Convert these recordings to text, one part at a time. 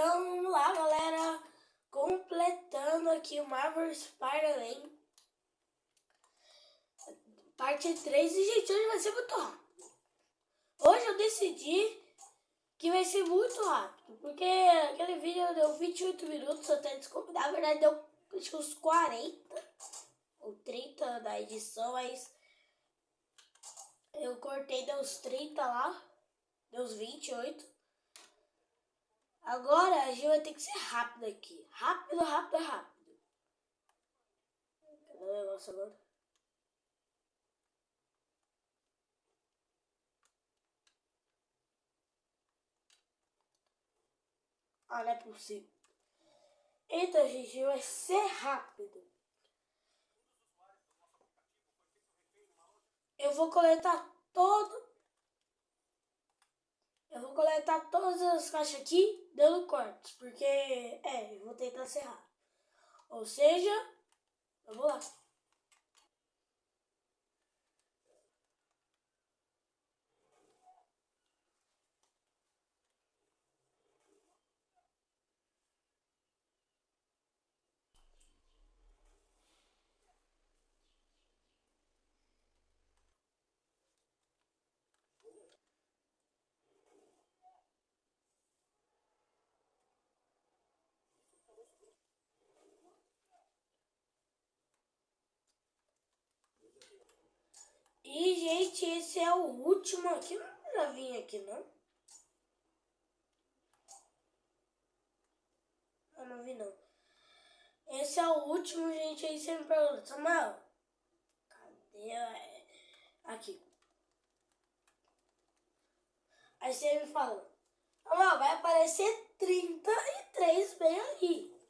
Então vamos lá, galera, completando aqui o Marvel Spider-Man parte 3. E gente, hoje vai ser muito rápido. Hoje eu decidi que vai ser muito rápido, porque aquele vídeo deu 28 minutos, até desculpa, na verdade deu acho que uns 40 ou 30 da edição, mas eu cortei, deu uns 30 lá, deu uns 28. Agora a gente vai ter que ser rápido aqui. Rápido. Cadê o negócio agora? Ah, não é possível. Então, gente, vai ser rápido. Eu vou coletar todas as caixas aqui, dando cortes, porque, eu vou tentar ser rápido. Ou seja, vamos lá. E, gente, esse é o último aqui. Não já vim aqui, não? Eu não vi, não. Esse é o último, gente. Aí você me pergunta, Samuel, cadê? Aqui. Aí você me fala, Samuel, vai aparecer 33 bem ali.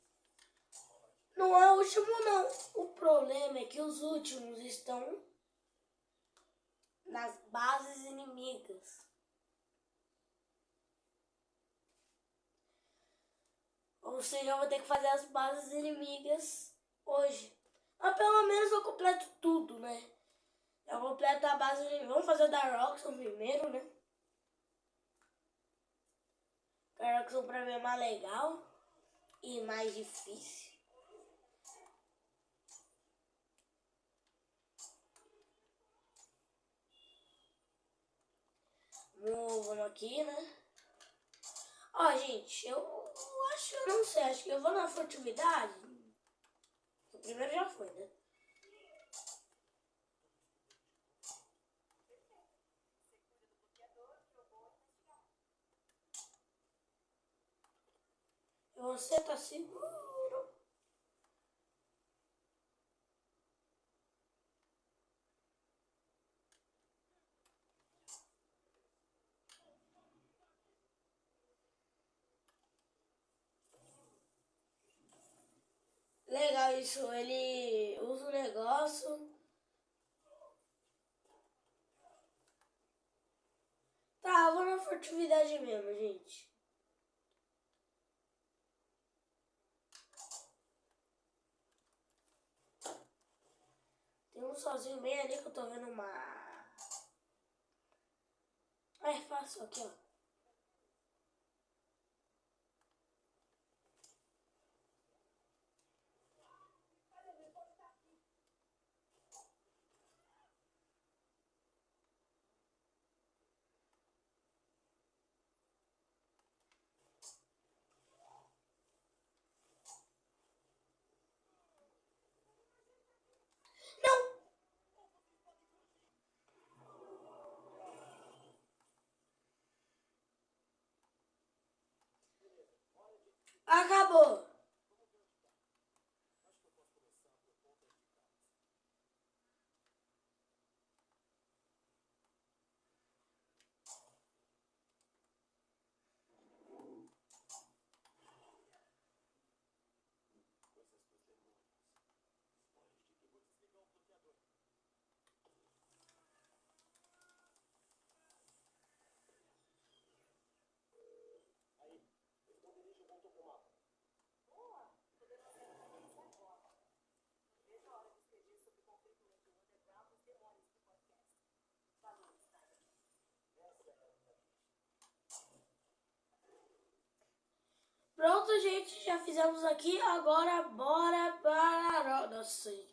Não é o último, não. O problema é que os últimos estão nas bases inimigas. Ou seja, eu vou ter que fazer as bases inimigas hoje. Mas pelo menos eu completo tudo, né? Eu completo a base inimiga. Vamos fazer o da Roxxon primeiro, né? A Roxxon pra mim é mais legal e mais difícil. Vamos aqui, né? Ó, gente, eu acho que eu não sei. Acho que eu vou na furtividade. O primeiro já foi, né? Você tá seguro. Legal isso. Ele usa o negócio. Tá, eu vou na furtividade mesmo, gente. Tem um sozinho bem ali que eu tô vendo uma... É fácil aqui, ó. Não! Acabou! pronto, gente. Já fizemos aqui. Agora bora para... Nossa, gente.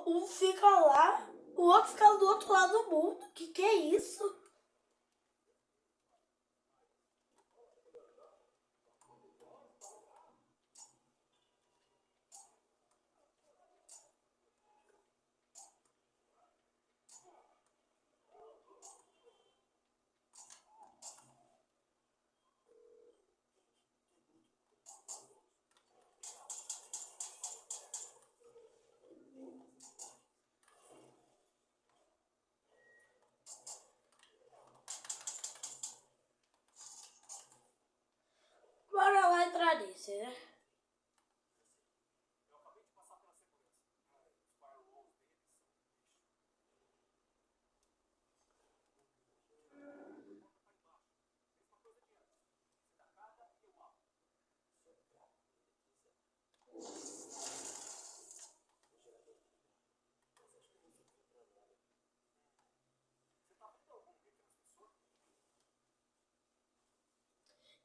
Um fica lá, o outro fica do outro lado do mundo. Que é isso? Bora lá entrar nesse, né?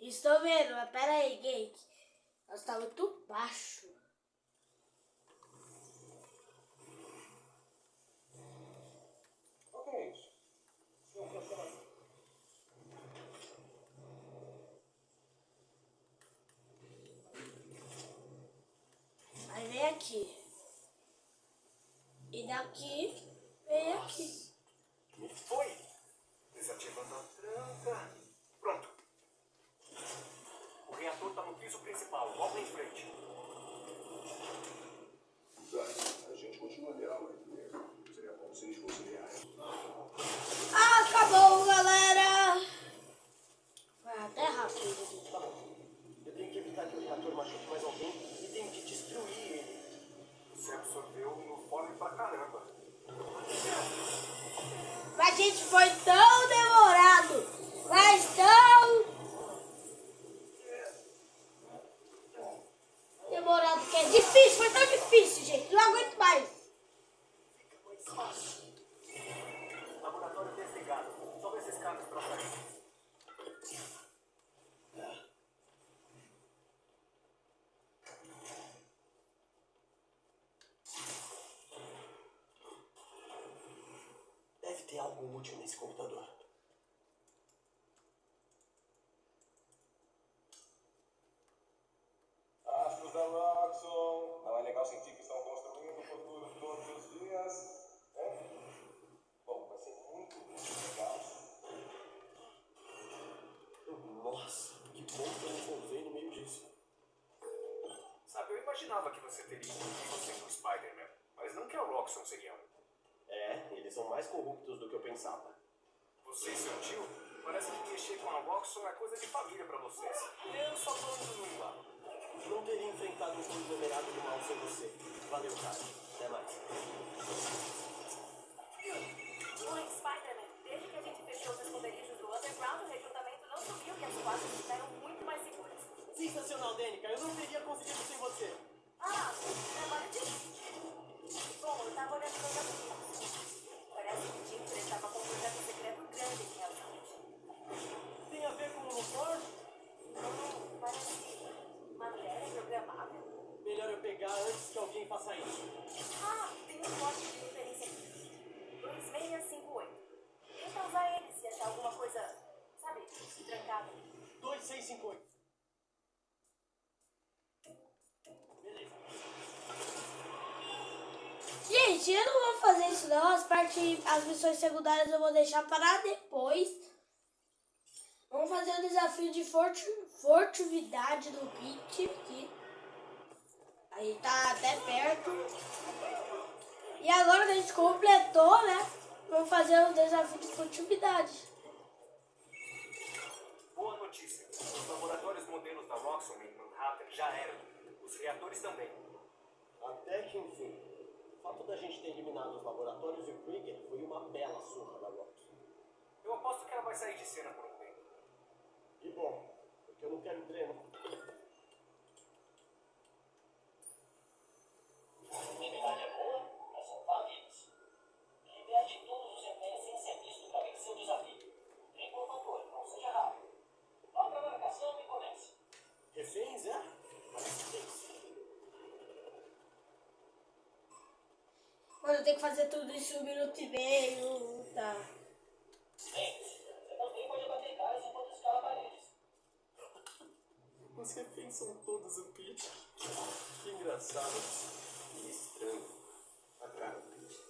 Estou vendo, mas pera aí, Gate. Nós tá muito baixo. Aí vem aqui. E daqui, vem aqui. O que foi? Desativando a tranca. Pronto. O reator está no piso principal, logo em frente. A gente continua leal, seria bom se eles fossem reais. Acabou, galera! Vai até rápido. Tá bom. Eu tenho que evitar que o reator machuque mais alguém e tenho que destruir ele. Você absorveu no fome pra caramba. Mas, gente, foi tão demorado. Mas tão demorado que é difícil. Foi tão difícil, gente. Não aguento mais. Fica mais fácil. Laboratório desligado. Sobe esses cabos pra sair. Deve ter algo útil nesse computador. Astros da Roxxon. Não é legal sentir que estão construindo o futuro todos os dias? É? Bom, vai ser muito legal. Nossa, que bom que eu me encontrei no meio disso. Sabe, eu imaginava que você teria envolvido sendo o Spider-Man, mas não que a Roxxon seria um. É, eles são mais corruptos do que eu pensava. Você e seu tio? Parece que mexer com a Roxxon é coisa de família pra vocês. Eu só tô indo num lado. Não teria enfrentado um conglomerado do mal sem você. Valeu, cara. Até mais. Oi, Spider-Man. Desde que a gente fechou os esconderijos do Underground, o recrutamento não subiu e as quadras ficaram muito mais seguras. Sensacional, Danica. Eu não teria conseguido sem você. Trabalho de... Bom, eu tava olhando meus amigos. Parece que o Jim estava com um projeto secreto grande em Helsinki. Tem a ver com o Luthor? Não, parece matéria programável. Melhor eu pegar antes que alguém faça isso. Tem um código de referência aqui. 2658. Tenta usar ele se achar alguma coisa, sabe, trancada. 2658. Beleza. Gente, eu não vou fazer isso não. As missões secundárias eu vou deixar para depois. Vamos fazer o desafio de furtividade do Pete aqui. Aí tá até perto. E agora que a gente completou, né? Vamos fazer o desafio de furtividade. Boa notícia. Os laboratórios modelos da Roxxon em Manhattan já eram. Os reatores também. Até que enfim. O fato da gente ter eliminado os laboratórios e o Krieger foi uma bela surra da Roxxon. Eu aposto que ela vai sair de cena por um tempo. Que bom, porque eu não quero dreno. Atividade é boa, mas salvar vidas. Liberte todos os EPs sem ser visto para vencer o desafio. Tem por favor, não seja rápido. Vá para a marcação e comece. Refém ter que fazer tudo isso em 1 minuto e meio, tá? Lembre-se, você também pode bater caras enquanto escala paredes. Os reféns são todos o Pete. Que engraçado. E estranho. A cara do Pete.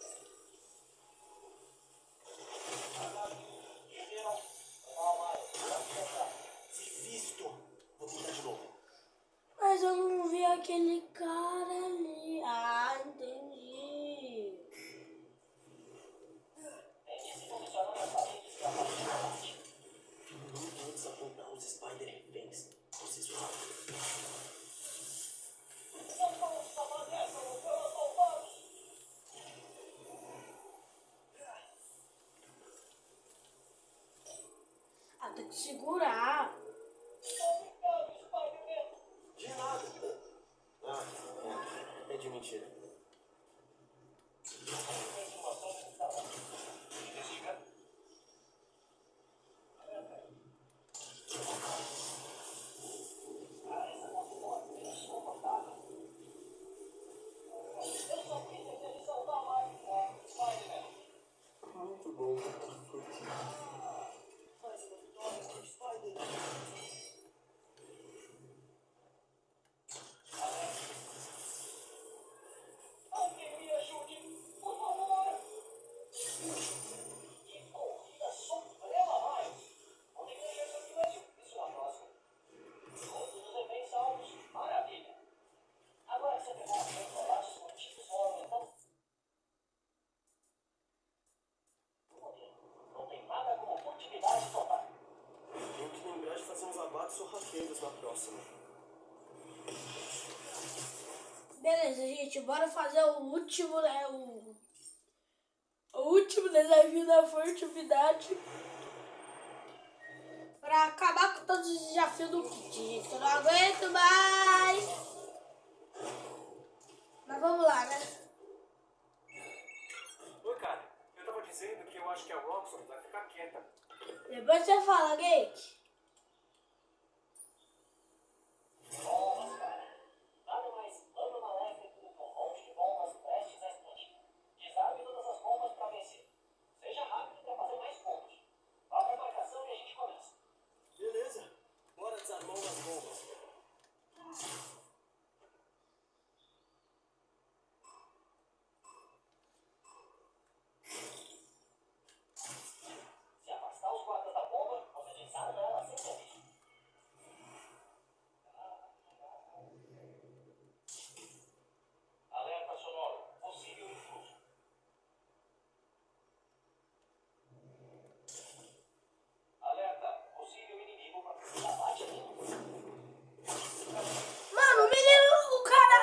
Viram? Não, mais. Vamos tentar. Visto. Vou tentar de novo. Mas eu não vi aquele cara ali. Ah, entendi. Tente se posicionar nas paredes para fazer a parte. Não vou desapontar os Spider reféns. Preciso rápido. Não vamos tomar dessa, não foram salvados. Ah, tem que segurar. Obrigado, Spider-Man. De nada. É de mentira. Informações instaladas. Investiga. Essa consultora é insuportável. Eu só quis ele salvar mais Spider-Man. Muito bom. Curti. Mas o vitória do Spider-Man. Alguém me ajude, por favor! Que corrida suprema, mais! Não tem que deixar isso aqui, isso na próxima. Todos os eventos salvos, maravilha! Agora que você pegou os meus relatos contidos, vão aumentando. Não tem nada como furtividade total. Tenho que lembrar de fazer uns abates sorraqueiros na próxima. Beleza, gente, bora fazer o último, né? O último desafio da furtividade. Pra acabar com todos os desafios do kit, gente. Eu não aguento mais. Mas vamos lá, né? Oi, cara. Eu tava dizendo que eu acho que a Roxxon vai ficar quieta. Depois você fala, Gate. Bombas, cara. Nada mais plano maléfico do que um monte de bombas prestes a explodir. Desarme todas as bombas pra vencer. Seja rápido pra fazer mais pontos. Vá pra marcação e a gente começa. Beleza. Bora desarmar umas bombas. Se afastar os guardas da bomba, você desarma ela sem ser visto. Alerta sonoro. Possível intruso. Alerta. Possível inimigo pra... Abate ali. Mano, o menino, o cara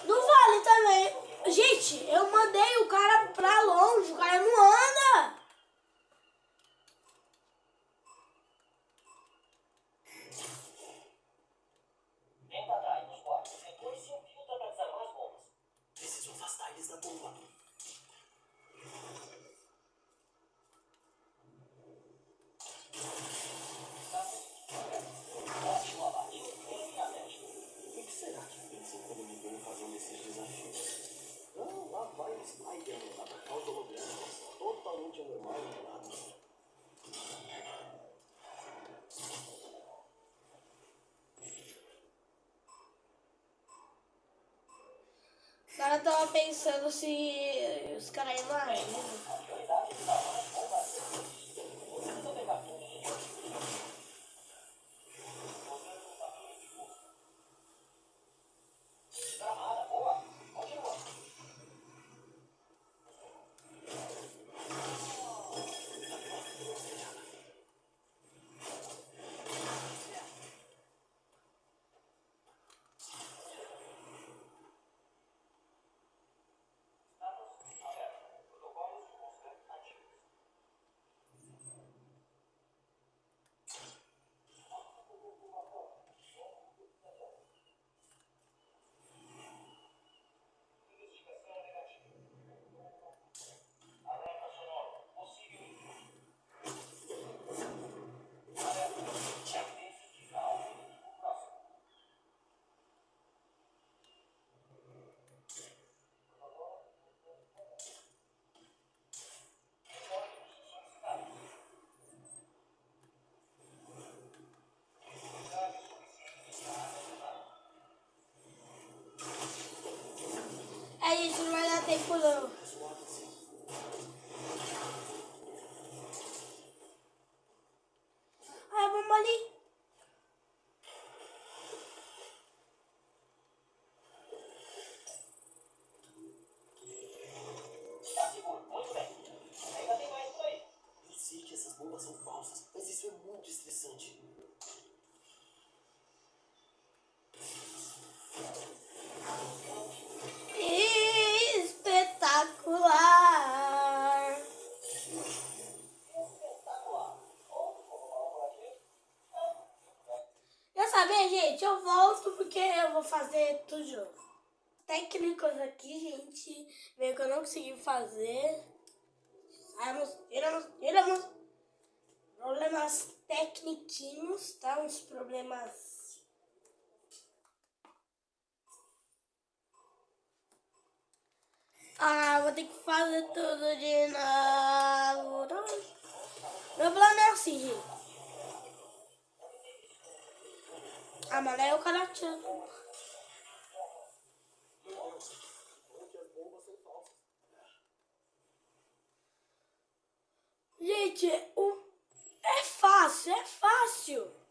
não vale também. Gente, eu mandei o cara pra longe. O cara não anda. Tenta atrair os guardas. Depois se infiltra pra desarmar as bombas. Preciso afastar eles da bomba. Ótimo abate. Eliminamente. O que será que pensam quando me veem fazendo esses desafios? Não, lá vai o Spider-Man atacar os hologramas. Totalmente anormal e nada. O cara tava pensando se os caras iam lá. Prioridade de salvar as bombas. Você precisa pegar tudo de novo. Desarmada, boa. Continua. Status alerta. Protocolos de busca ativos. pulando. Ah, vamos ali. Tá seguro, muito bem. Ainda tem mais por aí. Eu sei que essas bombas são falsas, mas isso é muito estressante. Espetacular. Espetacular. Bom, vamos lá por aqui. Quer saber, gente? Eu volto porque eu vou fazer tudo de novo. Técnicas aqui, gente. Veio que eu não consegui fazer. Tiramos. Problemas tecniquinhos, tá? Uns problemas. Ah, vou ter que fazer tudo de novo. Meu plano é assim, gente. Ah, mano, aí o cara tira. Gente, é fácil, é fácil.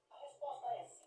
A resposta é sim.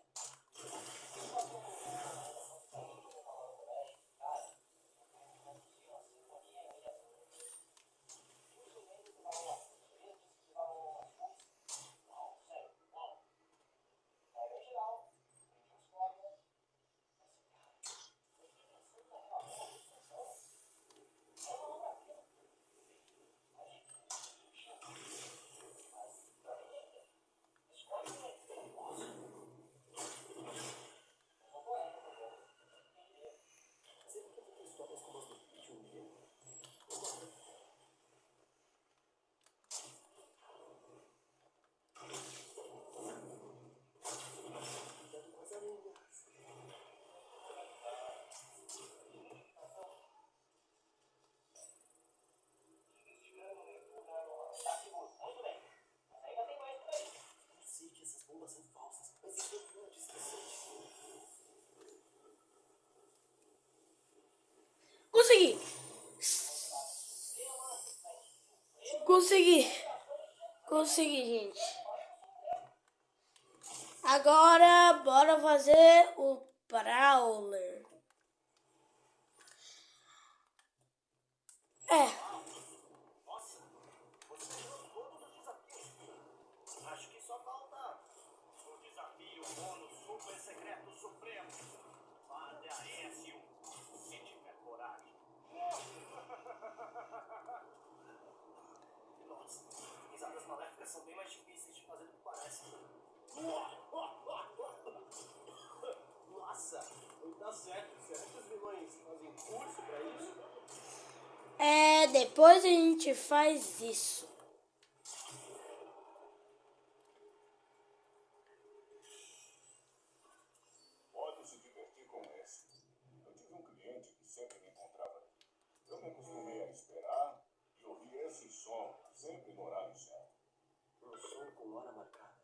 Tá seguro, muito bem. Mas ainda tem mais por aí. Eu sei que essas bombas são falsas, mas isso é muito estressante. Consegui. Consegui, gente. Agora, bora fazer o Brawler. Nossa, você viu todos os desafios? Acho que só falta o desafio bônus super secreto supremo. Mande a Ezio, se tiver coragem. Nossa, risadas maléficas são bem mais difíceis de fazer do que parece. Nossa, tá certo. Será que os vilões fazem curso pra isso? Depois a gente faz isso. Pode se divertir com esse. Eu tive um cliente que sempre me encontrava aqui. Eu me acostumei a esperar e ouvir esse som sempre no horário certo. Um som com hora marcada.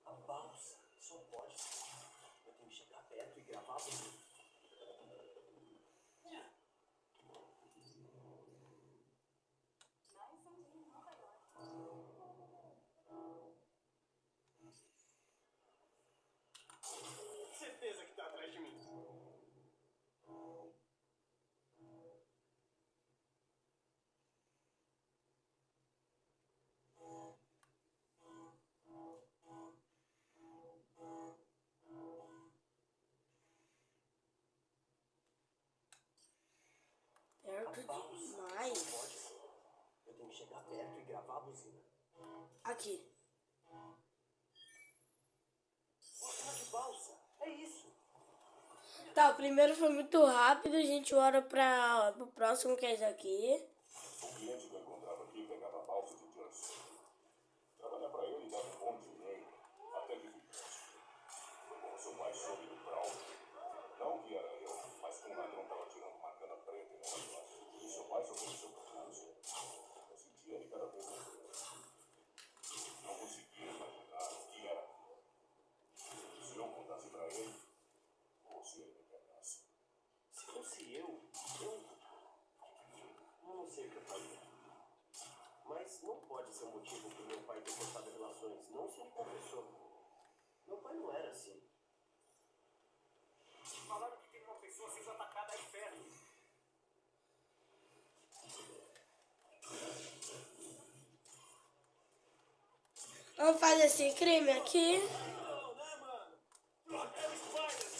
A balsa só pode ser. Eu tenho que chegar perto e gravar tudo. Certeza que tá atrás de mim. Perto demais. Pode ser. Eu tenho que chegar perto e gravar a buzina. Aqui. Buzina de balsa. É isso. Tá, o primeiro foi muito rápido. A gente ora pro próximo, que é esse aqui. O cliente que eu encontrava aqui pegava a balsa de Joyce. Trabalhar para ele dava um bom dinheiro, até que ficante. Foi como seu pai soube do Brawl. Não que era eu, mas que um ladrão estava tirando uma cana preta no negócio. E seu pai se ofereceu para isso. Eu sentia ele cada vez mais. Não conseguia imaginar o que era. Vamos fazer esse crime aqui. Não, né, mano? É o Spider.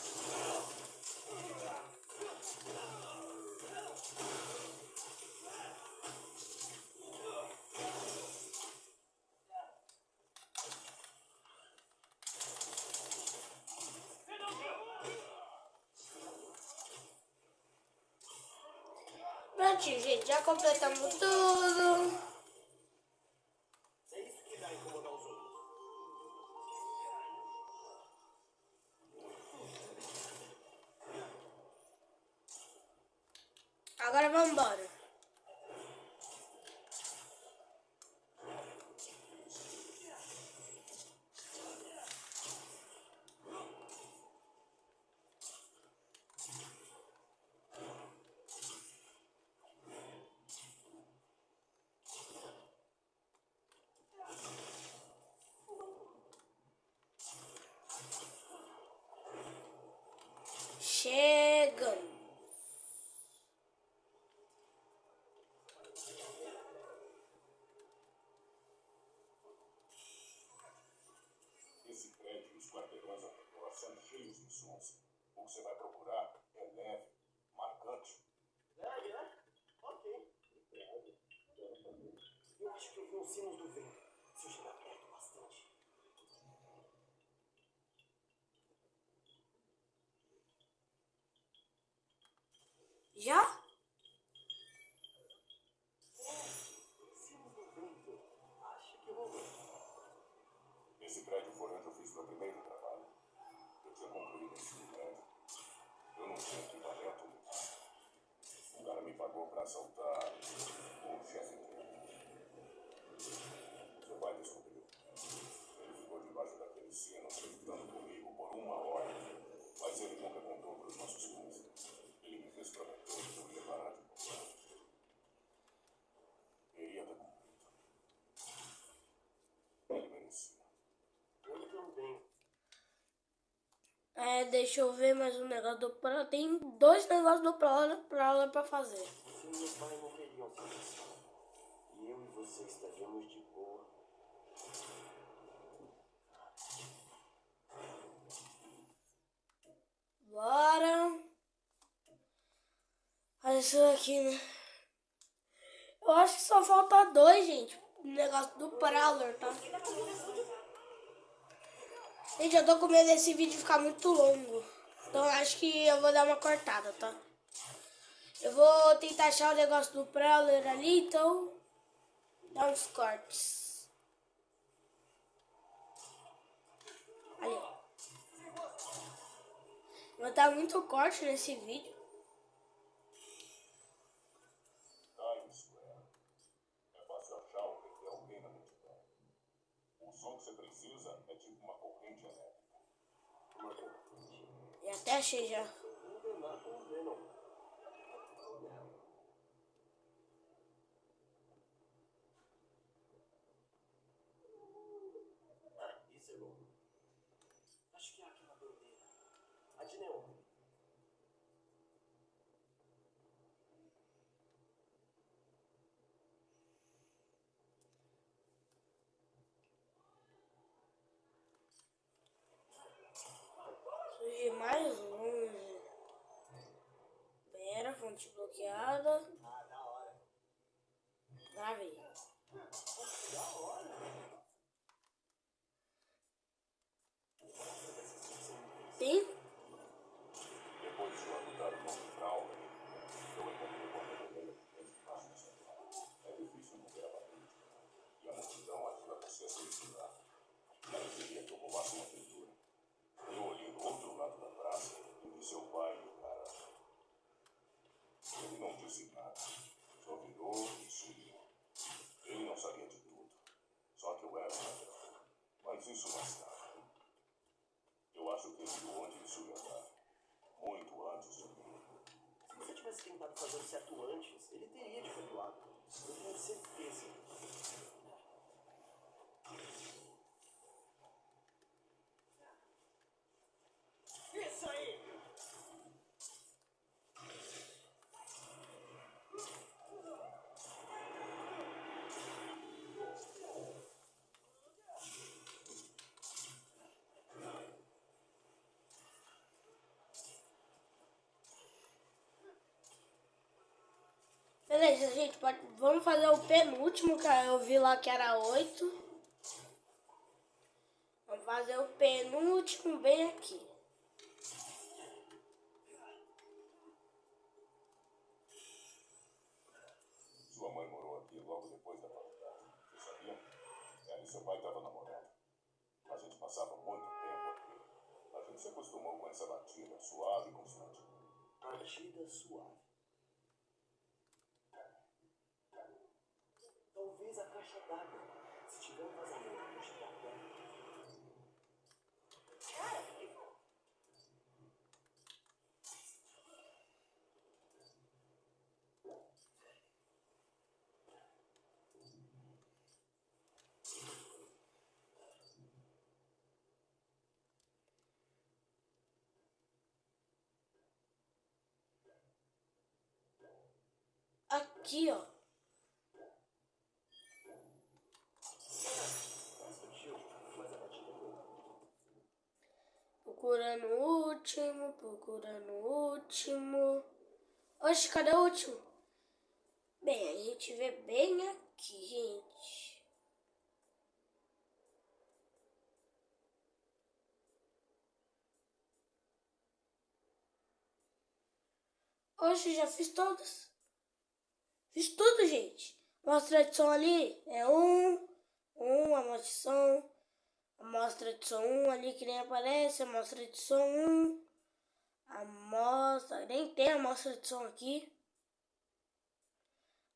Prontinho, gente. Já completamos tudo. É isso que dá incomodar os outros. Agora vamos embora. Chegamos. Esse prédio e os quarteirões ao redor são cheios de sons. O que você vai procurar é leve, marcante. Ok. Eu acho que eu vi uns sinos do vento. Se eu chegar perto bastante. Já? Sinos do vento. Acho que rolou. Esse prédio foi onde eu fiz meu primeiro trabalho. Eu tinha concluído o ensino médio. Eu não tinha equipamento. O cara me pagou pra assaltar o chefe dele. Você vai descobrir. Ele ficou debaixo daquele sino, acreditando comigo por 1 hora. Mas ele nunca contou para os nossos pais. Ele me fez prometer que eu ia parar de comprar. Queria ter cumprido. Ele merecia. Eu também. Deixa eu ver mais um negócio do Prowler. Tem 2 negócios do Prowler pra fazer. Se meu pai não teria salvação. E eu e você estaríamos de boa. Bora. Olha isso aqui, né? Eu acho que só falta 2, gente. O negócio do Prowler, tá? Gente, eu tô com medo desse vídeo ficar muito longo. Então acho que eu vou dar uma cortada, tá? Eu vou tentar achar o negócio do Prowler ali, então... Dá uns cortes. Ali. Vai dar muito corte nesse vídeo. Times Square. É fácil achar o que é alguém na multidão. O som que você precisa é tipo uma corrente elétrica. Uma corrente. E até achei já. Enganar com o Venom. Isso é bom. Acho que é aquela bandeira. A de neon. Surgir mais longe. Pera, fonte bloqueada. Ah, da hora. Gravei. Da hora. Tem? Depois de ajudar o nome Prowler, eu encontrei uma verdadeira debaixo da central. É difícil não ver a patente. E a multidão ajuda você a se misturar. Ela queria que eu roubasse uma pintura. Eu olhei do outro lado da praça e vi seu pai e o cara. Ele não disse nada. Só virou e sumiu. Ele não sabia de tudo. Só que eu era um ladrão. Mas isso bastava. Eu acho que ele viu onde isso ia dar. Muito antes de mim. Se você tivesse tentado fazer o certo antes, ele teria te perdoado. Eu tenho certeza. Isso aí! Beleza, gente, vamos fazer o penúltimo, cara. Eu vi lá que era 8. Vamos fazer o penúltimo bem aqui. Sua mãe morou aqui logo depois da faculdade. Você sabia? Ela e seu pai estavam namorando. A gente passava muito tempo aqui. A gente se acostumou com essa batida suave e constante. Batida suave. Talvez a caixa d'água. Se tiver um vazamento no chão. Cara, Ivo. Aqui, ó. Procurando o último, procurando o último. Oxe, cadê o último? Bem, a gente vê bem aqui, gente. Oxe, já fiz todas. Fiz tudo, gente. Mostra a edição ali é a maldição. A mostra de som 1 ali que nem aparece, a mostra de som 1, a mostra, nem tem a mostra de som aqui.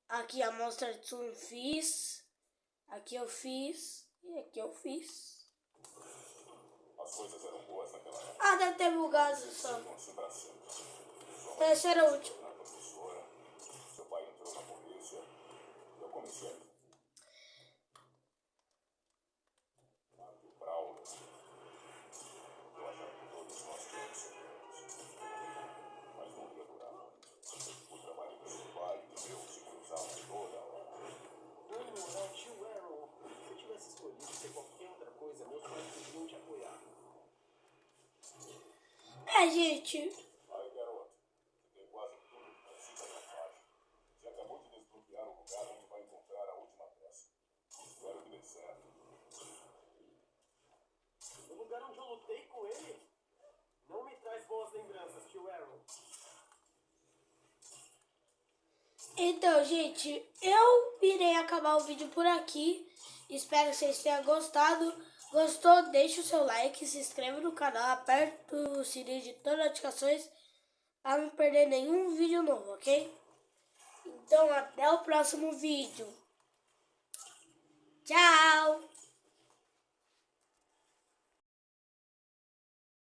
Aqui a mostra de som eu fiz, aqui eu fiz e aqui eu fiz. As coisas eram boas naquela época. Ah, deve ter bugado só. Não se abraçando. Esse era o último. Na professora, seu pai entrou na polícia. Eu comecei a Braulio. Eu achava que todos nós tínhamos segredos. Mas não ia durar muito. O trabalho do seu pai e do meu se cruzavam toda hora. É o tio Aaron. Se eu tivesse escolhido ser qualquer outra coisa, meus pais podiam te apoiar. Gente. Aí, garoto, você tem quase tudo que precisa na faixa. Você acabou de desbloquear o lugar onde vai encontrar a última peça. Espero que dê certo. No lugar onde eu lutei com ele, não me traz boas lembranças, tio Aaron. Então, gente, eu irei acabar o vídeo por aqui. Espero que vocês tenham gostado. Gostou? Deixa o seu like, se inscreve no canal, aperta o sininho de todas as notificações para não perder nenhum vídeo novo, ok? Então, até o próximo vídeo.